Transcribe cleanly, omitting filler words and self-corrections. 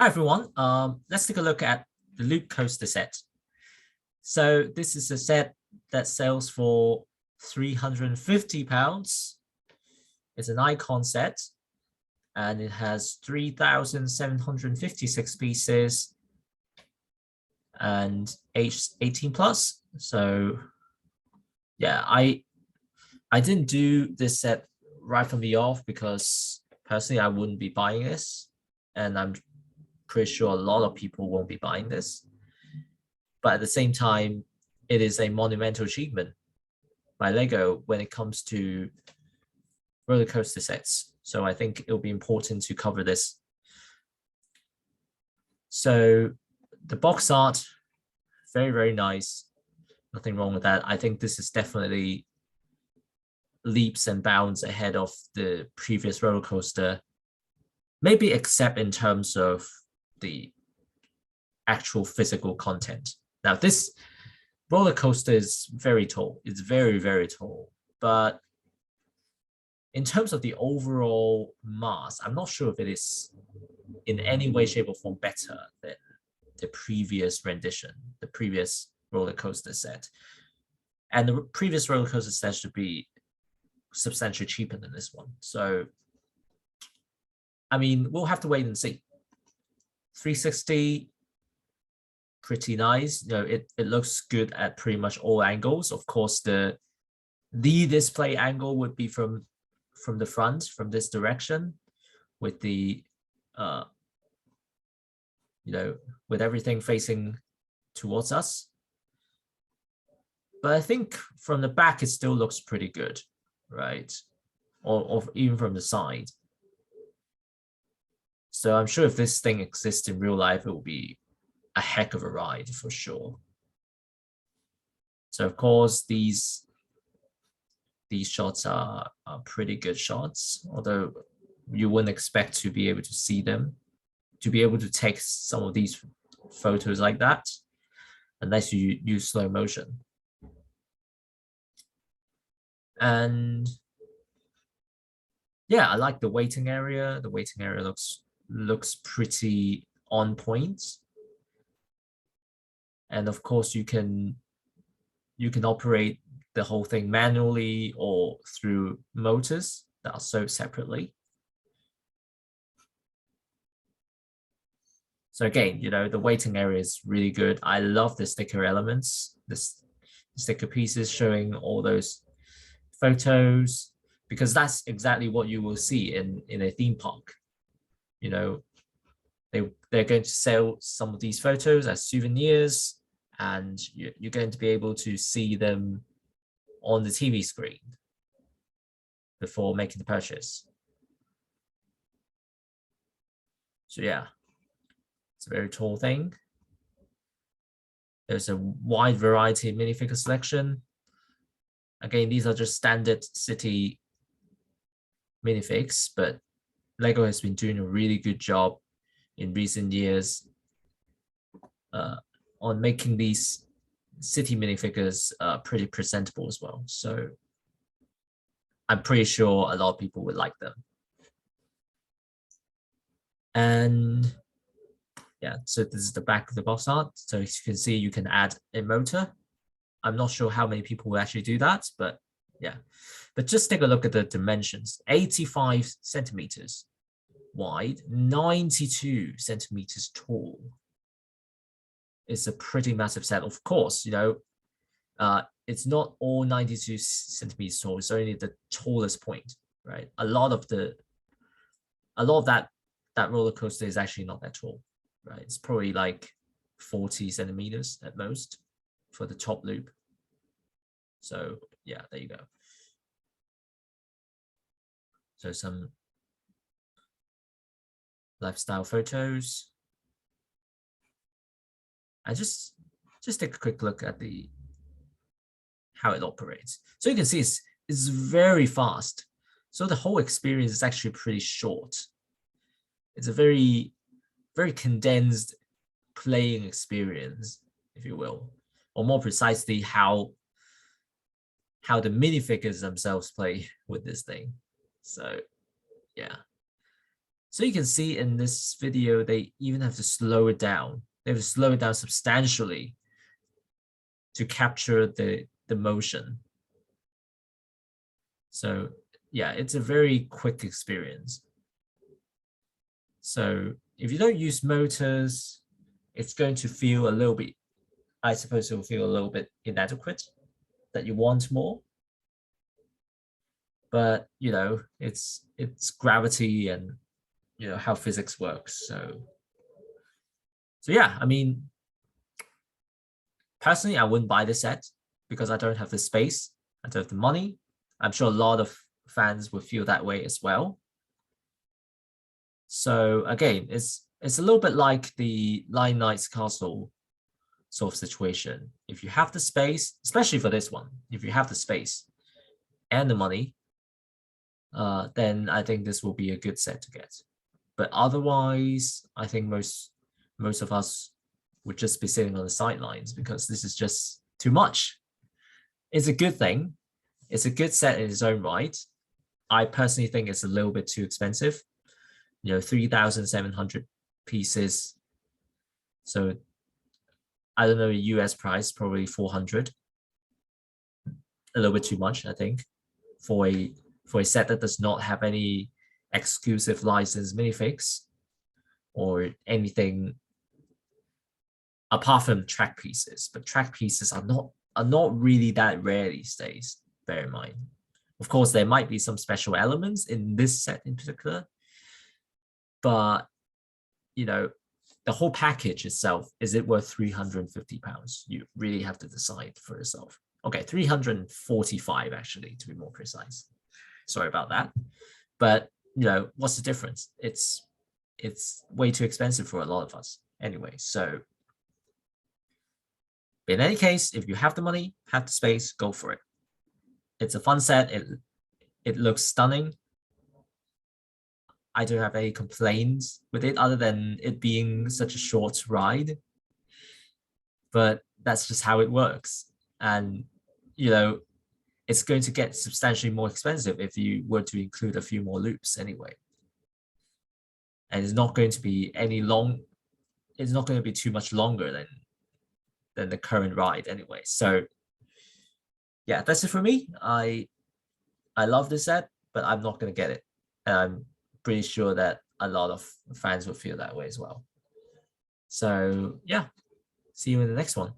Hi everyone. Let's take a look at the Loop Coaster set. So this is a set that sells for £350. It's an icon set, and it has 3,756 pieces and age 18 plus. So yeah, I didn't do this set right from the off because personally I wouldn't be buying this, and I'm pretty sure a lot of people won't be buying this. But at the same time, it is a monumental achievement by Lego when it comes to roller coaster sets. So I think it'll be important to cover this. So the box art, very, very nice. Nothing wrong with that. I think this is definitely leaps and bounds ahead of the previous roller coaster, maybe except in terms of the actual physical content. Now, this roller coaster is very tall. It's very, very tall. But in terms of the overall mass, I'm not sure if it is in any way, shape, or form better than the previous rendition, the previous roller coaster set. And the previous roller coaster set should be substantially cheaper than this one. So, I mean, we'll have to wait and see. 360, pretty nice. You know, it looks good at pretty much all angles. Of course, the display angle would be from the front, from this direction, with the with everything facing towards us. But I think from the back, it still looks pretty good, right? Or even from the side. So I'm sure if this thing exists in real life, it will be a heck of a ride for sure. So of course, these shots are pretty good shots, although you wouldn't expect to be able to see them, to be able to take some of these photos like that, unless you use slow motion. And yeah, I like the waiting area. The waiting area looks pretty on point. And of course, you can operate the whole thing manually or through motors that are sold separately. So again, you know, the waiting area is really good. I love the sticker elements, the sticker pieces showing all those photos, because that's exactly what you will see in a theme park. You know, they're going to sell some of these photos as souvenirs, and you're going to be able to see them on the TV screen before making the purchase. So yeah, it's a very tall thing. There's a wide variety of minifigure selection. Again, these are just standard city minifigs, but Lego has been doing a really good job in recent years on making these city minifigures pretty presentable as well. So I'm pretty sure a lot of people would like them. And yeah, so this is the back of the box art. So as you can see, you can add a motor. I'm not sure how many people will actually do that, but yeah. But just take a look at the dimensions. 85 centimeters wide, 92 centimeters tall. It's a pretty massive set. Of course, you know, it's not all 92 centimeters tall. It's only the tallest point, right? A lot of that roller coaster is actually not that tall, right? It's probably like 40 centimeters at most for the top loop. So yeah, there you go. So some lifestyle photos. And just take a quick look at how it operates. So you can see it's very fast. So the whole experience is actually pretty short. It's a very, very condensed playing experience, if you will, or more precisely, how the minifigures themselves play with this thing. So yeah. So you can see in this video, they even have to slow it down. They have to slow it down substantially to capture the motion. So yeah, it's a very quick experience. So if you don't use motors, it's going to feel a little bit, I suppose it will feel a little bit inadequate, that you want more. But you know, it's gravity and you know how physics works. So yeah, I mean, personally, I wouldn't buy this set because I don't have the space, I don't have the money. I'm sure a lot of fans would feel that way as well. So again, it's a little bit like the Lion Knight's Castle sort of situation. If you have the space, especially for this one, if you have the space and the money, then I think this will be a good set to get. But otherwise, I think most of us would just be sitting on the sidelines because this is just too much. It's a good thing. It's a good set in its own right. I personally think it's a little bit too expensive. You know, 3,700 pieces. So I don't know, US price, probably 400. A little bit too much, I think, for a set that does not have any exclusive licensed minifigs or anything apart from track pieces. But track pieces are not really that rare these days, bear in mind. Of course, there might be some special elements in this set in particular, but you know, the whole package itself, is it worth £350? You really have to decide for yourself. Okay, 345 actually, to be more precise. Sorry about that. But you know, what's the difference? It's way too expensive for a lot of us anyway. So in any case, if you have the money, have the space, go for it. It's a fun set. It looks stunning. I don't have any complaints with it other than it being such a short ride. But that's just how it works. And, you know, it's going to get substantially more expensive if you were to include a few more loops anyway. And it's not going to be it's not going to be too much longer than the current ride anyway. So yeah, that's it for me. I love this set, but I'm not going to get it. And I'm pretty sure that a lot of fans will feel that way as well. So yeah, see you in the next one.